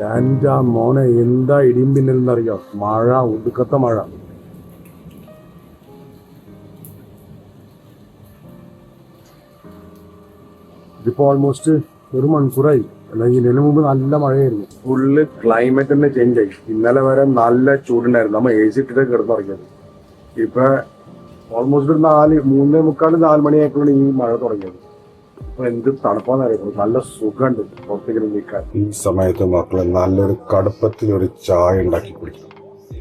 എൻ്റെ മോനെ എന്താ ഇടിയും പിന്നലെന്നറിയോ, മഴ, ഒടുക്കത്തെ മഴ. ഇതിപ്പോൾ ഓൾമോസ്റ്റ് ഒരു മണിക്കൂറായി. അല്ലെങ്കിൽ ഇതിനു മുമ്പ് നല്ല മഴയായിരുന്നു. ഫുള്ള് ക്ലൈമറ്റ് തന്നെ ചേഞ്ച് ആയി. ഇന്നലെ വരെ നല്ല ചൂടുണ്ടായിരുന്നു, നമ്മൾ AC ഇട്ടിട്ട് കിടന്നുറങ്ങിയത്. ഇപ്പൊ ഓൾമോസ്റ്റ് ഒരു 3:45-4 മണിയായപ്പോഴാണ് ഈ മഴ തുടങ്ങിയത്. ഇപ്പൊ എന്ത് തണുപ്പാന്നറിയാം, നല്ല സുഖമുണ്ട് പുറത്തേക്ക് നിൽക്കാൻ. ഈ സമയത്ത് മക്കളെ നല്ലൊരു കടുപ്പത്തിലൊരു ചായ ഉണ്ടാക്കി കുടിക്കണം.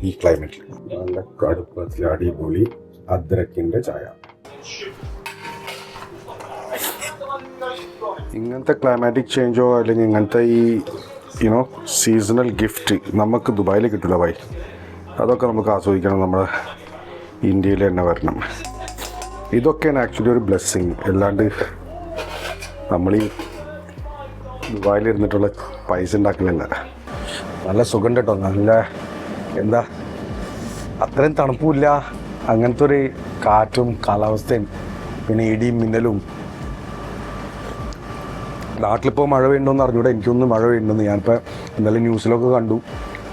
ഈ ക്ലൈമറ്റിൽ നല്ല കടുപ്പത്തിൽ അടിപൊളി അദ്രക്കിന്റെ ചായ. ഇങ്ങനത്തെ ക്ലൈമാറ്റിക് ചേഞ്ചോ അല്ലെങ്കിൽ ഇങ്ങനത്തെ ഈ സീസണൽ ഗിഫ്റ്റ് നമുക്ക് ദുബായിൽ കിട്ടില്ല ഭായി. അതൊക്കെ നമുക്ക് ആസ്വദിക്കണം, നമ്മുടെ ഇന്ത്യയിൽ തന്നെ വരണം. ഇതൊക്കെയാണ് ആക്ച്വലി ഒരു ബ്ലെസ്സിങ്. അല്ലാണ്ട് നമ്മൾ ഈ ദുബായിലിരുന്നിട്ടുള്ള പൈസ ഉണ്ടാക്കലല്ല. നല്ല സുഖം കേട്ടോ, നല്ല എന്താ അത്രയും തണുപ്പില്ല, അങ്ങനത്തെ ഒരു കാറ്റും കാലാവസ്ഥയും പിന്നെ ഇടിയും മിന്നലും. നാട്ടിലിപ്പോൾ മഴ പെയ്യണമെന്ന് അറിഞ്ഞൂടെ, എനിക്കൊന്ന് മഴ പെയ്യണമെന്ന്. ഞാനിപ്പോൾ ഇന്നലെ ന്യൂസിലൊക്കെ കണ്ടു,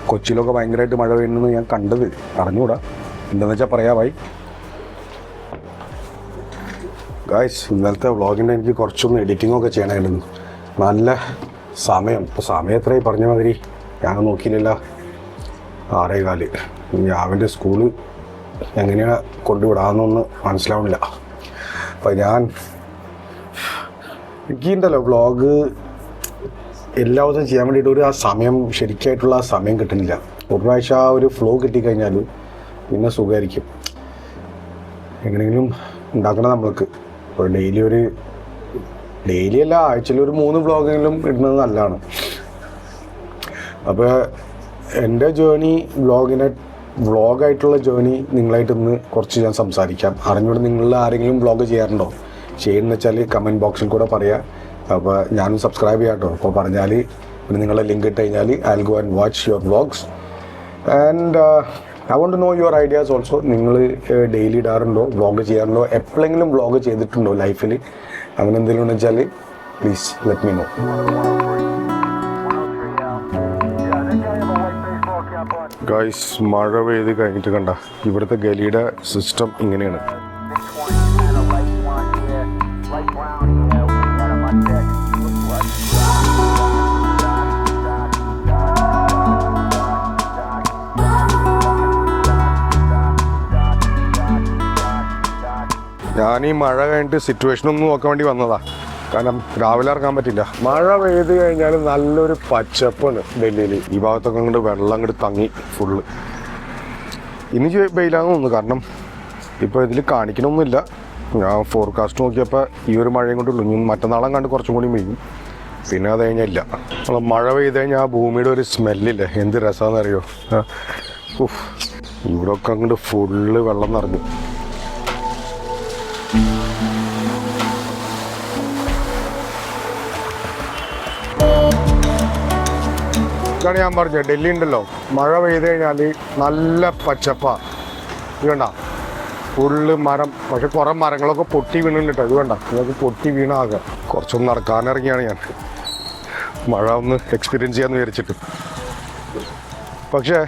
കൊച്ചിയിലൊക്കെ ഭയങ്കരമായിട്ട് മഴ പെയ്യണമെന്ന് ഞാൻ കണ്ടത്. അറിഞ്ഞൂടാ, എന്താണെന്ന് വെച്ചാൽ പറയാമായി. ഗായ്സ്, ഇന്നലത്തെ വ്ളോഗിൻ്റെ എനിക്ക് കുറച്ചൊന്ന് എഡിറ്റിങ്ങൊക്കെ ചെയ്യണമായിരുന്നു. നല്ല സമയം, ഇപ്പോൾ സമയം എത്രയായി പറഞ്ഞ മാതിരി ഞാൻ നോക്കിയില്ല, 6:15. രാവിലെ സ്കൂള് എങ്ങനെയാണ് കൊണ്ടുവിടാമെന്നൊന്ന് മനസ്സിലാവുന്നില്ല. അപ്പോൾ എനിക്കുണ്ടല്ലോ വ്ളോഗ് എല്ലാ ദിവസവും ചെയ്യാൻ വേണ്ടിയിട്ട് ആ സമയം ശരിക്കായിട്ടുള്ള ആ സമയം കിട്ടുന്നില്ല. ഒരു പ്രാവശ്യം ആ ഒരു ഫ്ലോ കിട്ടിക്കഴിഞ്ഞാൽ പിന്നെ സുഖമായിരിക്കും. എങ്ങനെയെങ്കിലും ഉണ്ടാക്കണം നമ്മൾക്ക്. ഇപ്പോൾ ഡെയിലി അല്ല, ആഴ്ചയിൽ ഒരു 3 വ്ളോഗെങ്കിലും ഇടുന്നത് നല്ലതാണ്. അപ്പോൾ എൻ്റെ ജേണി വ്ളോഗായിട്ടുള്ള ജേണി നിങ്ങളായിട്ടൊന്ന് കുറച്ച് ഞാൻ സംസാരിക്കാം. അറിഞ്ഞുകൊണ്ട് നിങ്ങൾ ആരെങ്കിലും വ്ളോഗ് ചെയ്യാറുണ്ടോ? ചെയ്യുന്ന വെച്ചാൽ കമൻറ്റ് ബോക്സിൽ കൂടെ പറയാം. അപ്പോൾ ഞാനും സബ്സ്ക്രൈബ് ചെയ്യാം കേട്ടോ. അപ്പോൾ പറഞ്ഞാൽ പിന്നെ നിങ്ങളെ ലിങ്ക് ഇട്ട് കഴിഞ്ഞാൽ I will go and watch your vlogs. And I want to know your ideas also. നിങ്ങൾ ഡെയിലി ഇടാറുണ്ടോ, വ്ളോഗ് ചെയ്യാറുണ്ടോ, എപ്പോഴെങ്കിലും വ്ളോഗ് ചെയ്തിട്ടുണ്ടോ ലൈഫിൽ? അങ്ങനെ എന്തെങ്കിലും ഉണ്ടെന്ന് വെച്ചാൽ please let me know. Guys, മഴ പെയ്ത് കഴിഞ്ഞിട്ട് കണ്ട ഇവിടുത്തെ ഗലിയുടെ സിസ്റ്റം ഇങ്ങനെയാണ്. ഞാൻ ഈ മഴ കഴിഞ്ഞിട്ട് സിറ്റുവേഷനൊന്നും നോക്കാൻ വേണ്ടി വന്നതാ. കാരണം രാവിലെ ഇറങ്ങാൻ പറ്റില്ല. മഴ പെയ്ത് കഴിഞ്ഞാൽ നല്ലൊരു പച്ചപ്പാണ് ഡൽഹിയിൽ. ഈ ഭാഗത്തൊക്കെ അങ്ങോട്ട് വെള്ളം അങ്ങോട്ട് തങ്ങി ഫുള്ള്. ഇനി വെയിലാന്ന് തോന്നുന്നു, കാരണം ഇപ്പോൾ ഇതിൽ കാണിക്കണമൊന്നുമില്ല. ഞാൻ ഫോർകാസ്റ്റ് നോക്കിയപ്പോൾ ഈ ഒരു മഴയും കൊണ്ടുള്ളൂ. ഇനി മറ്റന്നാളം കണ്ട് കുറച്ചും കൂടി പെയ്യും, പിന്നെ അത് കഴിഞ്ഞാൽ ഇല്ല. നമ്മൾ മഴ പെയ്ത് കഴിഞ്ഞാൽ ആ ഭൂമിയുടെ ഒരു സ്മെല്ലില്ലേ, എന്ത് രസമാണെന്നറിയോ. ഇവിടെ ഒക്കെ അങ്ങോട്ട് ഫുള്ള് വെള്ളം നിറഞ്ഞു. ഇതാണ് ഞാൻ പറഞ്ഞത്, ഡൽഹി ഉണ്ടല്ലോ മഴ പെയ്ത് കഴിഞ്ഞാൽ നല്ല പച്ചപ്പാണ്. ഇത് കണ്ട ഫുള്ള് മരം, പക്ഷെ കുറേ മരങ്ങളൊക്കെ പൊട്ടി വീണിട്ടോ. ഇത് കണ്ട, നിങ്ങൾക്ക് പൊട്ടി വീണാകെ. കുറച്ചൊന്ന് നടക്കാനിറങ്ങിയാണ് ഞാൻ, മഴ ഒന്ന് എക്സ്പീരിയൻസ് ചെയ്യാമെന്ന് വിചാരിച്ചിട്ട്. പക്ഷേ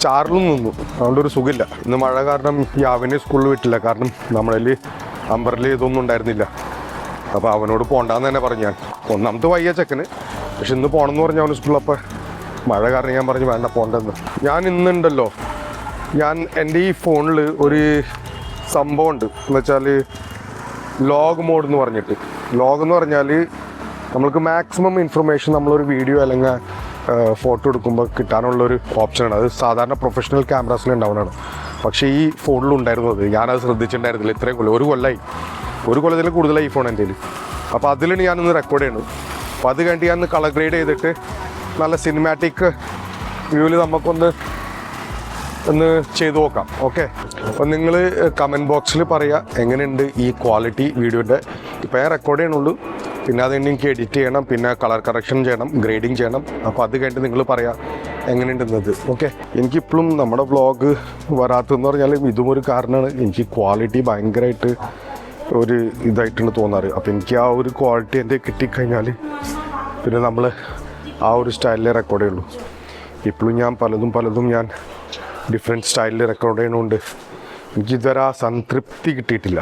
ചാറിലും നിന്നു, അതുകൊണ്ടൊരു സുഖമില്ല. ഇന്ന് മഴ കാരണം യാവിനെ സ്കൂളിൽ വിട്ടില്ല, കാരണം നമ്മളിൽ അമ്പറിൽ ഇതൊന്നും ഉണ്ടായിരുന്നില്ല. അപ്പോൾ അവനോട് പോകണ്ടെന്ന് തന്നെ പറഞ്ഞു ഞാൻ. ഒന്നാമത്തെ വയ്യ ചെക്കന്, പക്ഷെ ഇന്ന് പോകണമെന്ന് പറഞ്ഞു അവന് സ്കൂളിൽ. അപ്പോൾ മഴ കാരണം ഞാൻ പറഞ്ഞു വേണ്ട പോകണ്ടെന്ന്. ഞാൻ ഇന്നുണ്ടല്ലോ, എൻ്റെ ഈ ഫോണിൽ ഒരു സംഭവം ഉണ്ട് എന്ന് വെച്ചാൽ ലോഗ് മോഡ് എന്ന് പറഞ്ഞിട്ട്. ലോഗ് എന്ന് പറഞ്ഞാൽ നമ്മൾക്ക് മാക്സിമം ഇൻഫർമേഷൻ നമ്മളൊരു വീഡിയോ അല്ലെങ്കിൽ ഫോട്ടോ എടുക്കുമ്പോൾ കിട്ടാനുള്ളൊരു ഓപ്ഷനാണ്. അത് സാധാരണ പ്രൊഫഷണൽ ക്യാമറാസിൽ ഉണ്ടാവുന്നതാണ്. പക്ഷേ ഈ ഫോണിലുണ്ടായിരുന്നത് ഞാനത് ശ്രദ്ധിച്ചിട്ടുണ്ടായിരുന്നില്ല. ഇത്രയും ഒരു കൊല്ലത്തിൽ കൂടുതലായി ഈ ഫോൺ എൻ്റെ കയ്യിൽ. അപ്പോൾ അതിലാണ് ഞാനൊന്ന് റെക്കോർഡ് ചെയ്യുന്നത്. അപ്പോൾ അത് കഴിഞ്ഞിട്ട് ഞാൻ കളർ ഗ്രേഡ് ചെയ്തിട്ട് നല്ല സിനിമാറ്റിക് വ്യൂവിൽ നമുക്കൊന്ന് ചെയ്തു നോക്കാം. ഓക്കെ, അപ്പോൾ നിങ്ങൾ കമൻറ്റ് ബോക്സിൽ പറയുക എങ്ങനെയുണ്ട് ഈ ക്വാളിറ്റി വീഡിയോൻ്റെ. ഇപ്പോൾ ഞാൻ റെക്കോർഡ് ചെയ്യണുള്ളൂ, പിന്നെ അത് എനിക്ക് എഡിറ്റ് ചെയ്യണം, പിന്നെ കളർ കറക്ഷൻ ചെയ്യണം, ഗ്രേഡിങ് ചെയ്യണം. അപ്പോൾ അത് കഴിഞ്ഞിട്ട് നിങ്ങൾ പറയാം എങ്ങനെയുണ്ടെന്നത്. ഓക്കെ, എനിക്കിപ്പോഴും നമ്മുടെ വ്ളോഗ് വരാത്തതെന്ന് പറഞ്ഞാൽ ഇതും ഒരു കാരണമാണ്. എനിക്ക് ക്വാളിറ്റി ഭയങ്കരമായിട്ട് ഒരു ഇതായിട്ടാണ് തോന്നാറ്. അപ്പോൾ എനിക്ക് ആ ഒരു ക്വാളിറ്റി എൻ്റെ കിട്ടിക്കഴിഞ്ഞാൽ പിന്നെ നമ്മൾ ആ ഒരു സ്റ്റൈലിൽ റെക്കോർഡ് ചെയ്യുള്ളൂ. ഇപ്പോഴും ഞാൻ പലതും ഞാൻ ഡിഫറെൻറ്റ് സ്റ്റൈലിൽ റെക്കോർഡ് ചെയ്യണോണ്ട് എനിക്കിതുവരെ ആ സംതൃപ്തി കിട്ടിയിട്ടില്ല.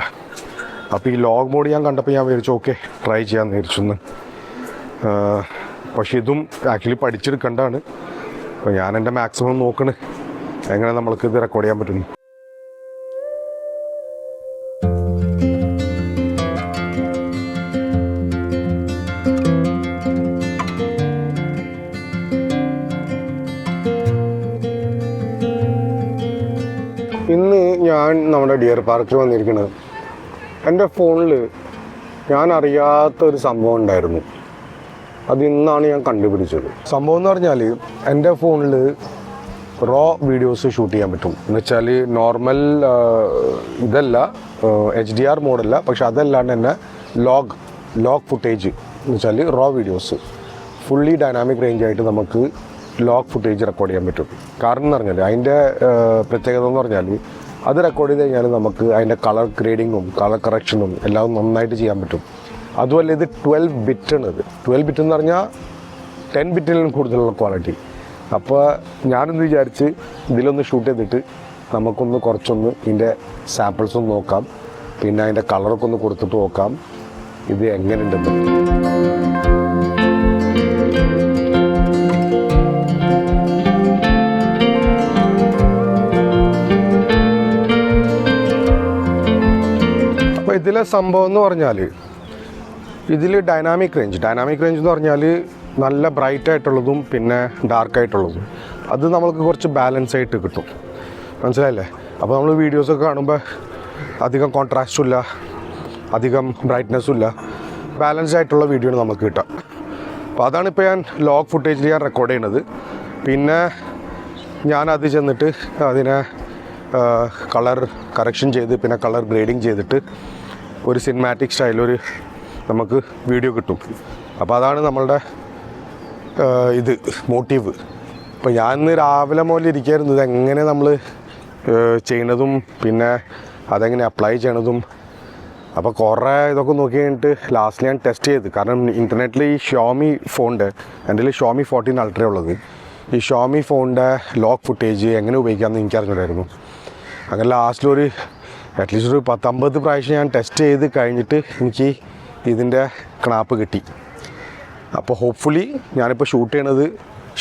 അപ്പോൾ ഈ ലോഗ് മോഡ് ഞാൻ കണ്ടപ്പോൾ ഞാൻ വിചാരിച്ചു ഓക്കെ ട്രൈ ചെയ്യാമെന്ന് വിചാരിച്ചൊന്ന്. പക്ഷെ ഇതും ആക്ച്വലി പഠിച്ചെടുക്കേണ്ടതാണ്. അപ്പോൾ ഞാൻ എൻ്റെ മാക്സിമം നോക്കണ് എങ്ങനെ നമ്മൾക്ക് ഇത് റെക്കോർഡ് ചെയ്യാൻ പറ്റുന്നു. ഇന്ന് ഞാൻ നമ്മുടെ ഡിയർ പാർക്കിൽ വന്നിരിക്കുന്നത് എൻ്റെ ഫോണിൽ ഞാൻ അറിയാത്തൊരു സംഭവം ഉണ്ടായിരുന്നു. അത് ഇന്നാണ് ഞാൻ കണ്ടുപിടിച്ചത്. സംഭവം എന്ന് പറഞ്ഞാൽ എൻ്റെ ഫോണിൽ റോ വീഡിയോസ് ഷൂട്ട് ചെയ്യാൻ പറ്റും. എന്ന് വെച്ചാൽ നോർമൽ ഇതല്ല, HDR മോഡല്ല, പക്ഷെ അതല്ലാണ്ട് തന്നെ ലോഗ് ഫുട്ടേജ് എന്ന് വെച്ചാൽ റോ വീഡിയോസ് ഫുള്ളി ഡൈനാമിക് റേഞ്ചായിട്ട് നമുക്ക് ലോഗ് ഫുട്ടേജ് റെക്കോർഡ് ചെയ്യാൻ പറ്റും. കാരണം എന്ന് പറഞ്ഞാൽ അതിൻ്റെ പ്രത്യേകത എന്ന് പറഞ്ഞാൽ അത് റെക്കോർഡ് ചെയ്ത് കഴിഞ്ഞാൽ നമുക്ക് അതിൻ്റെ കളർ ഗ്രേഡിങ്ങും കളർ കറക്ഷനും എല്ലാം നന്നായിട്ട് ചെയ്യാൻ പറ്റും. അതുപോലെ ഇത് 12 ബിറ്റാണ്. ഇത് 12 ബിറ്റ് എന്ന് പറഞ്ഞാൽ 10 ബിറ്റിലും കൂടുതലുള്ള ക്വാളിറ്റി. അപ്പോൾ ഞാനൊന്ന് വിചാരിച്ച് ഇതിലൊന്ന് ഷൂട്ട് ചെയ്തിട്ട് നമുക്കൊന്ന് കുറച്ചൊന്ന് ഇതിൻ്റെ സാമ്പിൾസ് ഒന്ന് നോക്കാം, പിന്നെ അതിൻ്റെ കളറൊക്കെ ഒന്ന് കൊടുത്തിട്ട് നോക്കാം ഇത് എങ്ങനെയുണ്ടെന്ന്. അപ്പോൾ ഇതിലെ സംഭവം എന്ന് പറഞ്ഞാൽ ഇതിൽ ഡൈനാമിക് റേഞ്ച് എന്ന് പറഞ്ഞാൽ നല്ല ബ്രൈറ്റ് ആയിട്ടുള്ളതും പിന്നെ ഡാർക്കായിട്ടുള്ളതും അത് നമ്മൾക്ക് കുറച്ച് ബാലൻസ് ആയിട്ട് കിട്ടും. മനസ്സിലായില്ലേ? അപ്പോൾ നമ്മൾ വീഡിയോസൊക്കെ കാണുമ്പോൾ അധികം കോൺട്രാസ്റ്റും ഇല്ല, അധികം ബ്രൈറ്റ്നെസ്സും ഇല്ല, ബാലൻസ് ആയിട്ടുള്ള വീഡിയോ ആണ് നമുക്ക് കിട്ടുക. അപ്പോൾ അതാണിപ്പോൾ ഞാൻ ലോഗ് ഫുട്ടേജിൽ ഞാൻ റെക്കോർഡ് ചെയ്യുന്നത്. പിന്നെ ഞാനത് ചെന്നിട്ട് അതിനെ കളർ കറക്ഷൻ ചെയ്ത് പിന്നെ കളർ ഗ്രേഡിങ് ചെയ്തിട്ട് ഒരു സിനിമാറ്റിക് സ്റ്റൈലൊരു നമുക്ക് വീഡിയോ കിട്ടും. അപ്പോൾ അതാണ് നമ്മളുടെ ഇത് മോട്ടീവ്. അപ്പോൾ ഞാൻ ഇന്ന് രാവിലെ മുതൽ ഇരിക്കുകയായിരുന്നു ഇതെങ്ങനെ നമ്മൾ ചെയ്യണതും പിന്നെ അതെങ്ങനെ അപ്ലൈ ചെയ്യണതും. അപ്പോൾ കുറേ ഇതൊക്കെ നോക്കി കഴിഞ്ഞിട്ട് ലാസ്റ്റ് ഞാൻ ടെസ്റ്റ് ചെയ്ത്, കാരണം ഇൻ്റർനെറ്റിൽ ഈ ഷോമി ഫോണിൻ്റെ എൻ്റെ കയ്യിൽ ഷോമി 14 അൾട്ര ഉള്ളത്, ഈ ഷോമി ഫോണിൻ്റെ ലോഗ് ഫുട്ടേജ് എങ്ങനെ ഉപയോഗിക്കാമെന്ന് എനിക്കറിഞ്ഞിട്ടായിരുന്നു. അങ്ങനെ ലാസ്റ്റിലൊരു അറ്റ്ലീസ്റ്റ് ഒരു 10-50 പ്രാവശ്യം ഞാൻ ടെസ്റ്റ് ചെയ്ത് കഴിഞ്ഞിട്ട് എനിക്ക് ഇതിൻ്റെ ക്നാപ്പ് കിട്ടി. അപ്പോൾ ഹോപ്പ്ഫുള്ളി ഞാനിപ്പോൾ ഷൂട്ട് ചെയ്യണത്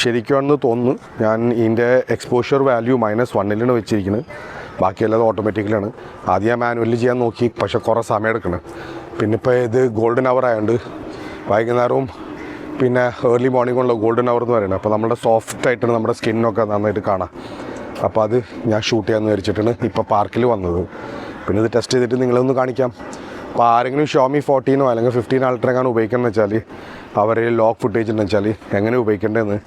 ശരിക്കുമാണെന്ന് തോന്നുന്നു. ഞാൻ ഇതിൻ്റെ എക്സ്പോഷർ വാല്യൂ -1 വെച്ചിരിക്കുന്നത്, ബാക്കിയെല്ലാം ഓട്ടോമാറ്റിക്കലാണ്. ആദ്യം ഞാൻ മാനുവലി ചെയ്യാൻ നോക്കി, പക്ഷേ കുറേ സമയം എടുക്കണം. പിന്നെ ഇപ്പോൾ ഇത് ഗോൾഡൻ അവർ ആയതുകൊണ്ട് വൈകുന്നേരവും പിന്നെ ഏർലി മോർണിംഗുള്ള ഗോൾഡൻ അവർ എന്ന് പറയുന്നത്, അപ്പോൾ നമ്മുടെ സോഫ്റ്റായിട്ടാണ് നമ്മുടെ സ്കിന്നൊക്കെ നന്നായിട്ട് കാണാം. അപ്പോൾ അത് ഞാൻ ഷൂട്ട് ചെയ്യാമെന്ന് വിചാരിച്ചിട്ടാണ് ഇപ്പോൾ പാർക്കിൽ വന്നത്. പിന്നെ ഇത് ടെസ്റ്റ് ചെയ്തിട്ട് നിങ്ങളൊന്ന് കാണിക്കാം. അപ്പോൾ ആരെങ്കിലും ഷോമി 14 അല്ലെങ്കിൽ 15 അൾട്ര എങ്ങനെ ഉപയോഗിക്കണമെന്ന് വെച്ചാൽ അവർ ലോഗ് ഫുട്ടേജ് എന്ന് വെച്ചാൽ എങ്ങനെ ഉപയോഗിക്കേണ്ടതെന്ന്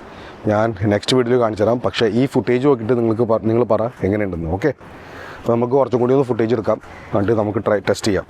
ഞാൻ നെക്സ്റ്റ് വീഡിയോയിൽ കാണിച്ചു തരാം. പക്ഷേ ഈ ഫുട്ടേജ് നോക്കിയിട്ട് നിങ്ങൾ പറ എങ്ങനെയുണ്ടെന്ന്. ഓക്കെ, അപ്പോൾ നമുക്ക് കുറച്ചും കൂടി ഒന്ന് ഫുട്ടേജ് എടുക്കാം, എന്നിട്ട് നമുക്ക് ടെസ്റ്റ് ചെയ്യാം.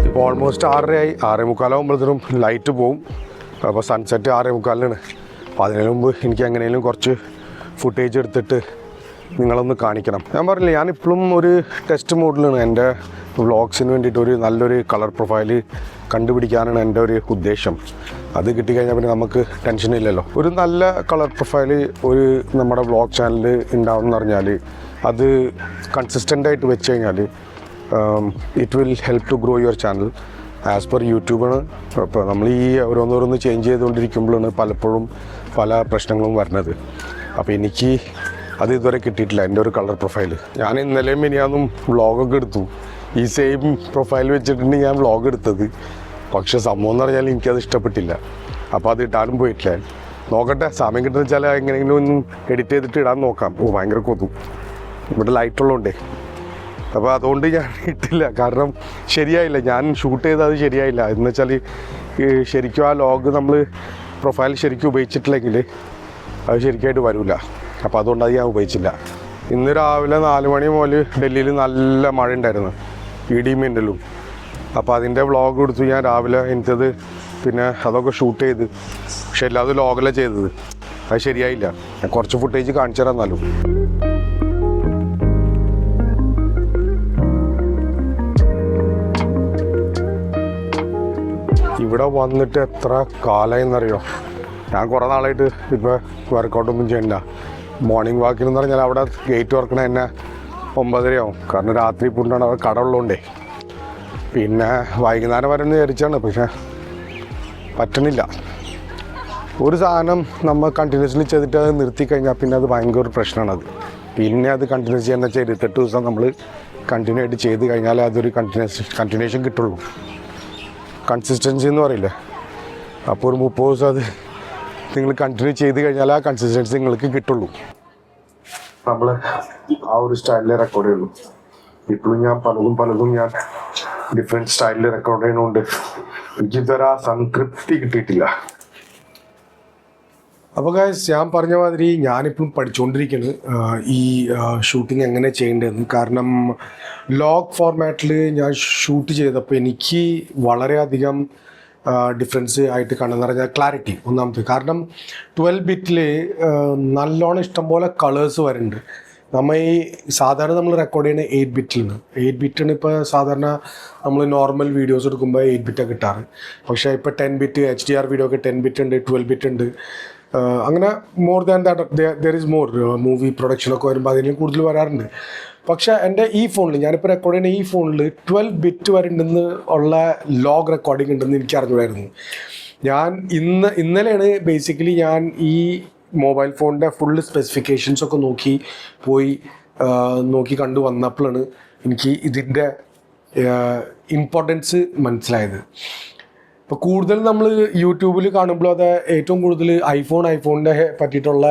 ഇപ്പോൾ ഓൾമോസ്റ്റ് 6:30 6:45 ലൈറ്റ് പോവും. അപ്പോൾ സൺസെറ്റ് 6:45. അപ്പോൾ അതിനു മുമ്പ് എനിക്ക് എങ്ങനെയും കുറച്ച് ഫുട്ടേജ് എടുത്തിട്ട് നിങ്ങളൊന്ന് കാണിക്കണം. ഞാൻ പറഞ്ഞില്ലേ, ഞാനിപ്പോഴും ഒരു ടെസ്റ്റ് മോഡിലാണ്. എൻ്റെ വ്ളോഗ്സിന് വേണ്ടിയിട്ട് ഒരു നല്ലൊരു കളർ പ്രൊഫൈല് കണ്ടുപിടിക്കാനാണ് എൻ്റെ ഒരു ഉദ്ദേശം. അത് കിട്ടിക്കഴിഞ്ഞാൽ പിന്നെ നമുക്ക് ടെൻഷനില്ലല്ലോ. ഒരു നല്ല കളർ പ്രൊഫൈല് ഒരു നമ്മുടെ വ്ളോഗ് ചാനലിൽ ഉണ്ടാവും എന്ന് പറഞ്ഞാൽ അത് കൺസിസ്റ്റൻ്റായിട്ട് വെച്ച് കഴിഞ്ഞാൽ it will help to grow your channel as per യൂട്യൂബാണ്. അപ്പോൾ നമ്മൾ ഈ ഓരോന്നോരോന്ന് ചേഞ്ച് ചെയ്തുകൊണ്ടിരിക്കുമ്പോഴാണ് പലപ്പോഴും പല പ്രശ്നങ്ങളും വരുന്നത്. അപ്പോൾ എനിക്ക് അത് ഇതുവരെ കിട്ടിയിട്ടില്ല, എൻ്റെ ഒരു കളർ പ്രൊഫൈല്. ഞാൻ ഇന്നലെയും മിനിയാന്നും വ്ളോഗൊക്കെ എടുത്തു. ഈ സെയിം പ്രൊഫൈൽ വെച്ചിട്ടുണ്ട് ഞാൻ വ്ളോഗ് എടുത്തത്. പക്ഷേ സംഭവം എന്ന് പറഞ്ഞാൽ എനിക്കത് ഇഷ്ടപ്പെട്ടില്ല. അപ്പോൾ അത് ഇടാനും പോയിട്ടില്ല. നോക്കട്ടെ, സമയം കിട്ടുന്ന വെച്ചാൽ എങ്ങനെയെങ്കിലും ഒന്നും എഡിറ്റ് ചെയ്തിട്ട് ഇടാൻ നോക്കാം. ഭയങ്കര കൊതും ഇവിടെ ലൈറ്റുള്ളതുകൊണ്ടേ അപ്പോൾ അതുകൊണ്ട് ഞാൻ ഇട്ടില്ല, കാരണം ശരിയായില്ല, ഞാൻ ഷൂട്ട് ചെയ്തത് അത് ശരിയായില്ല. എന്ന് വെച്ചാൽ ശരിക്കും ആ ലോഗ് നമ്മൾ പ്രൊഫൈൽ ശരിക്കും ഉപയോഗിച്ചിട്ടില്ലെങ്കിൽ അത് ശരിക്കായിട്ട് വരില്ല. അപ്പോൾ അതുകൊണ്ട് അത് ഞാൻ ഉപയോഗിച്ചില്ല. ഇന്ന് രാവിലെ 4 മണി മുതൽ ഡൽഹിയിൽ നല്ല മഴ ഉണ്ടായിരുന്നു, ഇടിയും മിന്നലും. അപ്പോൾ അതിൻ്റെ വ്ളോഗ് എടുത്തു ഞാൻ രാവിലെ. എനിക്കത് പിന്നെ അതൊക്കെ ഷൂട്ട് ചെയ്ത്, പക്ഷെ എല്ലാതും ലോഗിലാണ് ചെയ്തത്, അത് ശരിയായില്ല. ഞാൻ കുറച്ച് ഫുട്ടേജ് കാണിച്ചു തരാം. എന്നാലും ഇവിടെ വന്നിട്ട് എത്ര കാലമായെന്നറിയോ? ഞാൻ കുറേ നാളായിട്ട് ഇപ്പോൾ വർക്കൗട്ടൊന്നും ചെയ്യണ്ട. മോർണിംഗ് വാക്കിനെന്ന് പറഞ്ഞാൽ അവിടെ ഗേറ്റ് തുറക്കണ തന്നെ 9:30 ആവും, കാരണം രാത്രി കൊണ്ടാണ് അവിടെ കട ഉള്ളതുകൊണ്ടേ. പിന്നെ വൈകുന്നേരം വരെ വിചാരിച്ചാണ്, പക്ഷേ പറ്റണില്ല. ഒരു സാധനം നമ്മൾ കണ്ടിന്യൂസ്ലി ചെയ്തിട്ട് അത് നിർത്തിക്കഴിഞ്ഞാൽ പിന്നെ അത് ഭയങ്കര ഒരു പ്രശ്നമാണത്. പിന്നെ അത് കണ്ടിന്യൂസ് ചെയ്യാന്ന് വെച്ചാൽ 28 ദിവസം നമ്മൾ കണ്ടിന്യൂ ആയിട്ട് ചെയ്ത് കഴിഞ്ഞാൽ അതൊരു കണ്ടിന്യൂഷൻ കിട്ടുള്ളൂ. കൺസിസ്റ്റൻസി എന്ന് പറയില്ലേ, അപ്പോൾ ഒരു 30 ദിവസം അത് നിങ്ങൾ കണ്ടിന്യൂ ചെയ്ത് കഴിഞ്ഞാൽ ആ കൺസിസ്റ്റൻസി നിങ്ങൾക്ക് കിട്ടുള്ളൂ. നമ്മൾ ആ ഒരു സ്റ്റൈലിൽ റെക്കോർഡ് ചെയ്യുള്ളൂ. ഇപ്പോഴും ഞാൻ പലതും ഞാൻ ഡിഫറെൻറ്റ് സ്റ്റൈലിൽ റെക്കോർഡ് ചെയ്യുന്നതുകൊണ്ട് എനിക്കിതുവരെ ആ സംതൃപ്തി കിട്ടിയിട്ടില്ല. അപ്പോൾ ഗൈസ്, ഞാൻ പറഞ്ഞ മാതിരി ഞാനിപ്പം പഠിച്ചുകൊണ്ടിരിക്കുന്നത് ഈ ഷൂട്ടിംഗ് എങ്ങനെ ചെയ്യേണ്ടതെന്ന്. കാരണം ലോഗ് ഫോർമാറ്റിൽ ഞാൻ ഷൂട്ട് ചെയ്തപ്പോൾ എനിക്ക് വളരെയധികം ഡിഫറൻസ് ആയിട്ട് കാണുന്ന പറഞ്ഞാൽ ക്ലാരിറ്റി ഒന്നാമത്തെ. കാരണം 12 ബിറ്റിൽ നല്ലോണം ഇഷ്ടംപോലെ കളേഴ്സ് വരുന്നുണ്ട്. നമ്മൾ ഈ സാധാരണ നമ്മൾ റെക്കോർഡ് ചെയ്യുന്ന 8 ബിറ്റിലാണ്. 8 ബിറ്റാണ് ഇപ്പോൾ സാധാരണ നമ്മൾ നോർമൽ വീഡിയോസ് എടുക്കുമ്പോൾ 8 ബിറ്റാണ് കിട്ടാറ്. പക്ഷേ ഇപ്പോൾ 10 ബിറ്റ് HDR വീഡിയോ ഒക്കെ 10 ബിറ്റ് ഉണ്ട്, 12 ബിറ്റ് ഉണ്ട്. അങ്ങനെ more than that there is more movie പ്രൊഡക്ഷനൊക്കെ വരുമ്പോൾ അതിലും കൂടുതൽ വരാറുണ്ട്. പക്ഷേ എൻ്റെ ഈ ഫോണിൽ, ഞാനിപ്പോൾ റെക്കോർഡ് ചെയ്യുന്ന ഈ ഫോണിൽ 12 ബിറ്റ് വരെ ഉണ്ടെന്ന് ഉള്ള ലോഗ് റെക്കോർഡിംഗ് ഉണ്ടെന്ന് എനിക്ക് അറിഞ്ഞുകൂടായിരുന്നു. ഞാൻ ഇന്നലെയാണ് ബേസിക്കലി ഞാൻ ഈ മൊബൈൽ ഫോണിൻ്റെ ഫുള്ള് സ്പെസിഫിക്കേഷൻസൊക്കെ നോക്കി കണ്ടു വന്നപ്പോഴാണ് എനിക്ക് ഇതിൻ്റെ ഇമ്പോർട്ടൻസ് മനസ്സിലായത്. ഇപ്പോൾ കൂടുതൽ നമ്മൾ യൂട്യൂബിൽ കാണുമ്പോൾ അത് ഏറ്റവും കൂടുതൽ ഐഫോണിൻ്റെ പറ്റിയിട്ടുള്ള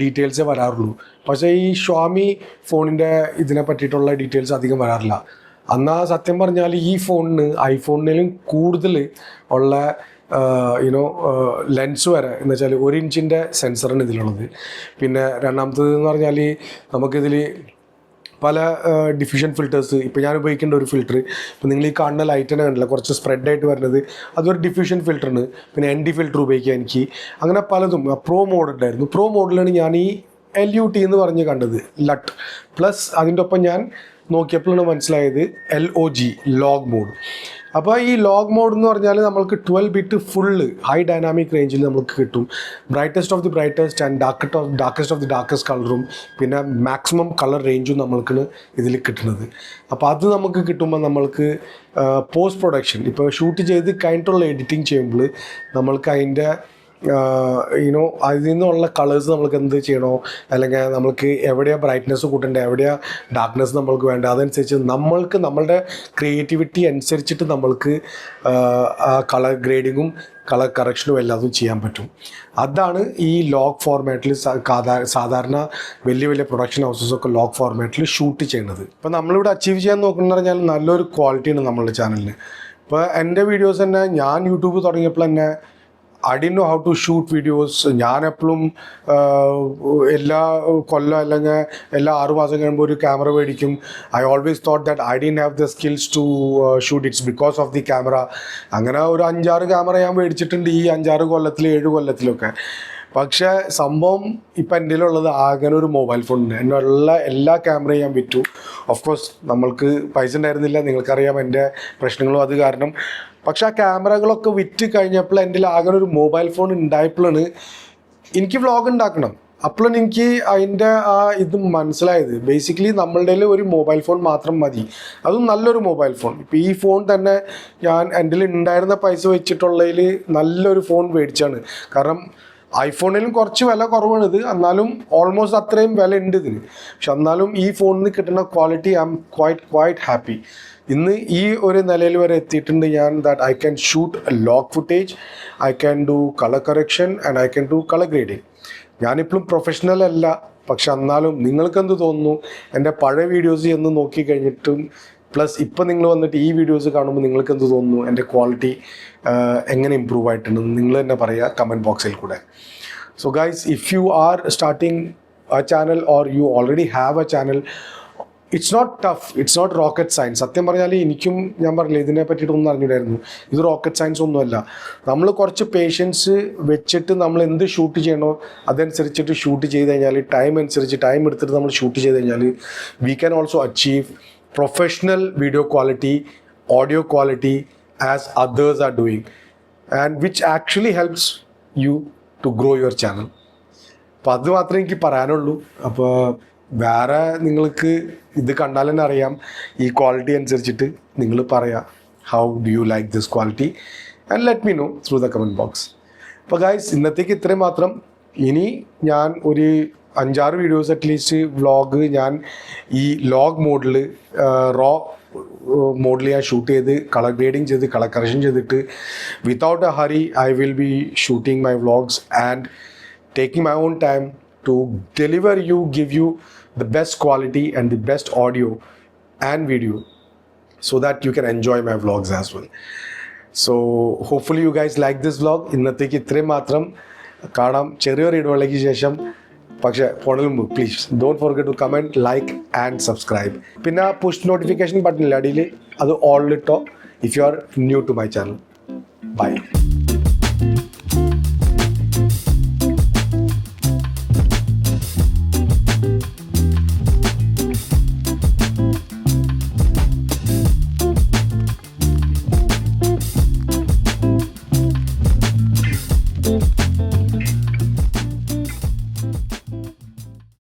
ഡീറ്റെയിൽസേ വരാറുള്ളൂ. പക്ഷേ ഈ ഷോമി ഫോണിൻ്റെ ഇതിനെ പറ്റിയിട്ടുള്ള ഡീറ്റെയിൽസ് അധികം വരാറില്ല. എന്നാൽ സത്യം പറഞ്ഞാൽ ഈ ഐഫോണിലും കൂടുതൽ ഉള്ള ലെൻസ് വരെ എന്ന് വെച്ചാൽ 1 ഇഞ്ചിൻ്റെ സെൻസറാണ് ഇതിലുള്ളത്. പിന്നെ രണ്ടാമത്തത് എന്ന് പറഞ്ഞാൽ നമുക്കിതിൽ പല ഡിഫ്യൂഷൻ ഫിൽറ്റേഴ്സ്, ഇപ്പോൾ ഞാൻ ഉപയോഗിക്കേണ്ട ഒരു ഫിൽറ്റർ, ഇപ്പോൾ നിങ്ങൾ ഈ കാണുന്ന ലൈറ്റ് തന്നെ കണ്ടില്ല, കുറച്ച് സ്പ്രെഡായിട്ട് വരുന്നത്, അതൊരു ഡിഫ്യൂഷൻ ഫിൽറ്ററാണ്. പിന്നെ ND ഫിൽറ്റർ ഉപയോഗിക്കുക എനിക്ക്. അങ്ങനെ പലതും. പ്രോ മോഡ് ഉണ്ടായിരുന്നു. പ്രോ മോഡിലാണ് ഞാൻ ഈ LUT എന്ന് പറഞ്ഞ് കണ്ടത്, ലട്ട്. പ്ലസ് അതിൻ്റെ ഒപ്പം ഞാൻ നോക്കിയപ്പോഴാണ് മനസ്സിലായത് LOG, ലോഗ് മോഡ്. അപ്പോൾ ഈ ലോഗ് മോഡ് എന്ന് പറഞ്ഞാൽ നമ്മൾക്ക് 12 ബിറ്റ് ഫുള്ള് ഹൈ ഡൈനാമിക് റേഞ്ചിൽ നമുക്ക് കിട്ടും. Brightest of the brightest and darkest of the darkest കളറും പിന്നെ മാക്സിമം കളർ റേഞ്ചും നമ്മൾക്ക് ഇതിൽ കിട്ടുന്നത്. അപ്പോൾ അത് നമുക്ക് കിട്ടുമ്പോൾ നമ്മൾക്ക് പോസ്റ്റ് പ്രൊഡക്ഷൻ, ഇപ്പോൾ ഷൂട്ട് ചെയ്ത് കഴിഞ്ഞിട്ടുള്ള എഡിറ്റിംഗ് ചെയ്യുമ്പോൾ നമ്മൾക്ക് അതിൻ്റെ അതിൽ നിന്നുള്ള കളേഴ്സ് നമ്മൾക്ക് എന്ത് ചെയ്യണോ, അല്ലെങ്കിൽ നമ്മൾക്ക് എവിടെയാണ് ബ്രൈറ്റ്നെസ് കൂട്ടേണ്ടത്, എവിടെയാണ് ഡാർക്ക്നെസ് നമ്മൾക്ക് വേണ്ടത്, അതനുസരിച്ച് നമ്മളുടെ ക്രിയേറ്റിവിറ്റി അനുസരിച്ചിട്ട് നമ്മൾക്ക് കളർ ഗ്രേഡിങ്ങും കളർ കറക്ഷനും എല്ലാതും ചെയ്യാൻ പറ്റും. അതാണ് ഈ ലോഗ് ഫോർമാറ്റിൽ സാധാരണ വലിയ പ്രൊഡക്ഷൻ ഹൗസസൊക്കെ ലോഗ് ഫോർമാറ്റിൽ ഷൂട്ട് ചെയ്യുന്നത്. ഇപ്പോൾ നമ്മളിവിടെ അച്ചീവ് ചെയ്യാൻ നോക്കുന്നത് പറഞ്ഞാൽ നല്ലൊരു ക്വാളിറ്റിയാണ് നമ്മളുടെ ചാനലിന്. ഇപ്പോൾ എൻ്റെ വീഡിയോസ് തന്നെ ഞാൻ യൂട്യൂബ് തുടങ്ങിയപ്പോൾ തന്നെ I didn't know how to shoot videos. ഞാൻ എപ്പോഴും എല്ലാ കൊല്ലം അല്ലെങ്കിൽ എല്ലാ 6 മാസം കഴിയുമ്പോൾ ഒരു ക്യാമറ മേടിക്കും. I always thought that I didn't have the skills to shoot. It's because of the camera. അങ്ങനെ ഒരു 5-6 ക്യാമറ ഞാൻ മേടിച്ചിട്ടുണ്ട് ഈ 5-6 കൊല്ലത്തിൽ 7 കൊല്ലത്തിലൊക്കെ. പക്ഷേ സംഭവം ഇപ്പം എൻ്റെ ഉള്ളത് ആകെ ഒരു മൊബൈൽ ഫോണിന്. എന്നുള്ള എല്ലാ ക്യാമറയും ഞാൻ വിറ്റു. ഓഫ് കോഴ്സ് നമ്മൾക്ക് പൈസ ഉണ്ടായിരുന്നില്ല, നിങ്ങൾക്കറിയാം എൻ്റെ പ്രശ്നങ്ങളും അത് കാരണം. പക്ഷെ ആ ക്യാമറകളൊക്കെ വിറ്റ് കഴിഞ്ഞപ്പോൾ എൻ്റെ ആകെ ഒരു മൊബൈൽ ഫോൺ ഉണ്ടായപ്പോഴാണ് എനിക്ക് വ്ളോഗ് ഉണ്ടാക്കണം. അപ്പോഴാണ് എനിക്ക് അതിൻ്റെ ഇത് മനസ്സിലായത്. ബേസിക്കലി നമ്മളുടെ ഒരു മൊബൈൽ ഫോൺ മാത്രം മതി, അതും നല്ലൊരു മൊബൈൽ ഫോൺ. ഇപ്പോൾ ഈ ഫോൺ തന്നെ ഞാൻ എൻ്റെ ഉണ്ടായിരുന്ന പൈസ വെച്ചിട്ടുള്ളതിൽ നല്ലൊരു ഫോൺ മേടിച്ചാണ്. കാരണം ഐഫോണിലും കുറച്ച് വില കുറവാണ് ഇത്, എന്നാലും ഓൾമോസ്റ്റ് അത്രയും വില ഉണ്ട് ഇതിന്. പക്ഷെ എന്നാലും ഈ ഫോണിന് കിട്ടുന്ന quality I M quite happy. ഇന്ന് ഈ ഒരു നിലയിൽ വരെ എത്തിയിട്ടുണ്ട് ഞാൻ, that I can shoot log footage, I can do colour correction and I can do colour grading. ഞാനിപ്പോഴും പ്രൊഫഷണൽ അല്ല, പക്ഷെ എന്നാലും നിങ്ങൾക്കെന്ത് തോന്നുന്നു എൻ്റെ പഴയ വീഡിയോസ് എന്ന് നോക്കിക്കഴിഞ്ഞിട്ടും പ്ലസ് ഇപ്പം നിങ്ങൾ വന്നിട്ട് ഈ വീഡിയോസ് കാണുമ്പോൾ നിങ്ങൾക്ക് എന്ത് തോന്നുന്നു, എൻ്റെ ക്വാളിറ്റി എങ്ങനെ ഇമ്പ്രൂവ് ആയിട്ടുണ്ടെന്ന് നിങ്ങൾ തന്നെ പറയുക കമൻറ്റ് ബോക്സിൽ കൂടെ. So guys, if you R starting a channel or you already have a channel, it's not tough, it's not rocket science. സത്യം പറഞ്ഞാൽ എനിക്കും ഞാൻ പറഞ്ഞില്ല ഇതിനെ പറ്റിയിട്ടൊന്നും അറിഞ്ഞിട്ടായിരുന്നു. ഇത് റോക്കറ്റ് സയൻസ് ഒന്നുമല്ല. നമ്മൾ കുറച്ച് പേഷ്യൻസ് വെച്ചിട്ട് നമ്മൾ എന്ത് ഷൂട്ട് ചെയ്യണോ അതനുസരിച്ചിട്ട് ഷൂട്ട് ചെയ്ത് കഴിഞ്ഞാൽ ടൈം അനുസരിച്ച് ടൈം എടുത്തിട്ട് നമ്മൾ ഷൂട്ട് ചെയ്ത് കഴിഞ്ഞാൽ we can also achieve professional video quality, audio quality as others are doing, and which actually helps you to grow your channel. അപ്പോൾ അത് മാത്രമേ എനിക്ക് പറയാനുള്ളൂ. അപ്പോൾ വേറെ നിങ്ങൾക്ക് ഇത് കണ്ടാൽ തന്നെ അറിയാം ഈ ക്വാളിറ്റി അനുസരിച്ചിട്ട് നിങ്ങൾ പറയാം how do you like this quality and let me know through the comment box. അപ്പോൾ ഗൈസ്, ഇന്നത്തേക്ക് ഇത്രയും മാത്രം. ഇനി ഞാൻ ഒരു 5-6 വീഡിയോസ് അറ്റ്ലീസ്റ്റ് വ്ളോഗ് ഞാൻ ഈ ലോഗ് മോഡിൽ റോ മോഡിൽ ഞാൻ ഷൂട്ട് ചെയ്ത് കളർ ഗ്രേഡിങ് ചെയ്ത് കളർ കറക്ഷൻ ചെയ്തിട്ട് without A hurry I will be shooting my vlogs and taking my own time to deliver you, give you the best quality and the best audio and video so that you can enjoy my vlogs as well. So hopefully you guys like this vlog. ഇന്നത്തേക്ക് ഇത്രയും മാത്രം. കാണാം ചെറിയൊരു ഇടവേളയ്ക്ക് ശേഷം. പക്ഷേ ഫോണിൽ മുമ്പ് please don't forget to comment, like and subscribe. പിന്നെ പുഷ് നോട്ടിഫിക്കേഷൻ ബട്ടണില്ല അടിയിൽ, അത് ഓൾ ഇട്ടോ if you are new to my channel. By.